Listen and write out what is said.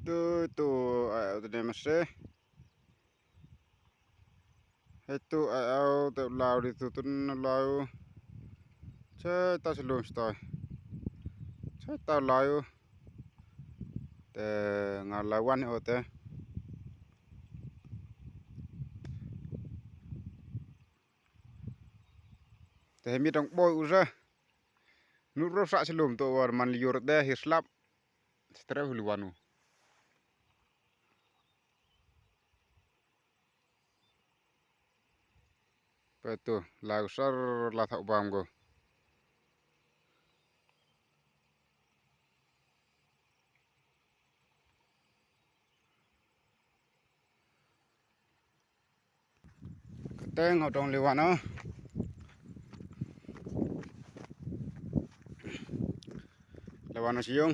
tu ai tu ne mase itu ai tu lau di tu tun lau che ta selum stai che ta lau te ngalawan ote te mi dong boy usa nu ro sa selum to war man liur de hislap stre hulwanu Betul, lau sar la thak bam go. Keteng odong lewano. Lewano siung.